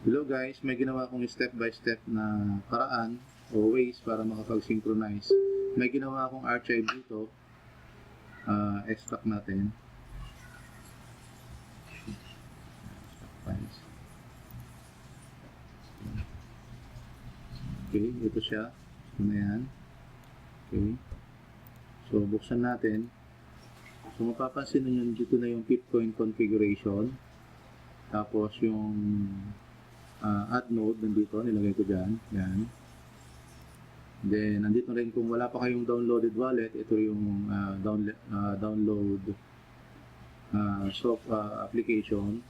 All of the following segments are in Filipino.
Hello guys, may ginawa akong step by step na paraan o ways para makapag-synchronize. May ginawa akong archive dito. Extract natin. Okay, ito siya. Ito na yan. Okay. So, buksan natin. So, mapapansin nyo dito na yung Pipcoin configuration. Tapos, yung add node nandito, nilagay ko dyan. Yan. Then, nandito rin kung wala pa kayong downloaded wallet, ito yung download application.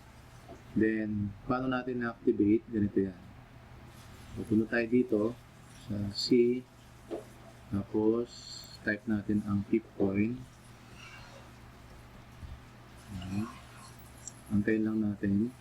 Then, paano natin na-activate? Ganito yan. So, punta tayo dito sa C. Tapos, type natin ang Pipcoin. Antayin lang natin.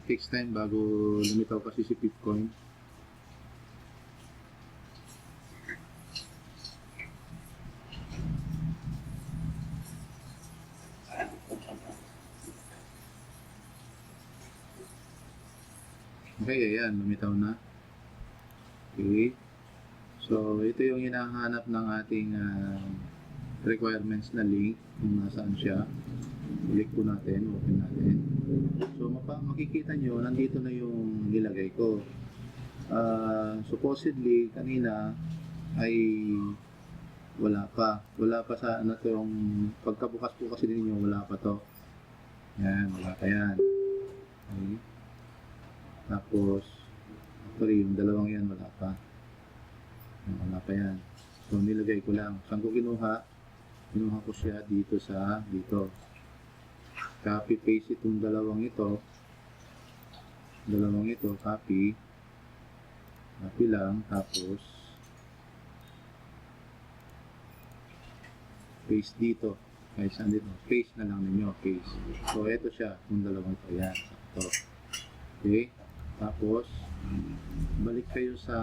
It takes time bago lumitaw kasi si Pipcoin. Okay, ayan, lumitaw na. Okay. So, ito yung hinahanap ng ating requirements na link kung nasaan siya. Click po natin, open natin. So, makikita nyo, nandito na yung nilagay ko. Supposedly, kanina ay wala pa. Wala pa sa ano to yung pagkabukas po kasi ninyo, wala pa to. Yan, wala pa yan. Okay. Tapos, actually, yung dalawang yan, wala pa. Wala pa yan. So, nilagay ko lang. Saan ko kinuha? Kinuha ko siya dito sa, dito. Copy, paste itong dalawang ito. Dalawang ito, copy. Copy lang, tapos, paste dito. Kahit saan dito. Paste na lang ninyo, paste. So, ito siya, yung dalawang ito. Yan, ito. Okay? Tapos, balik kayo sa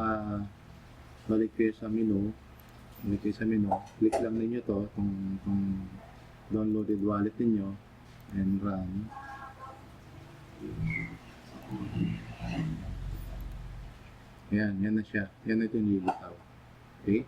menu. Balik kayo sa menu. Click lang ninyo to, kung downloaded wallet ninyo, and run. Yan na siya. Yan na ito yung lilitaw. Okay?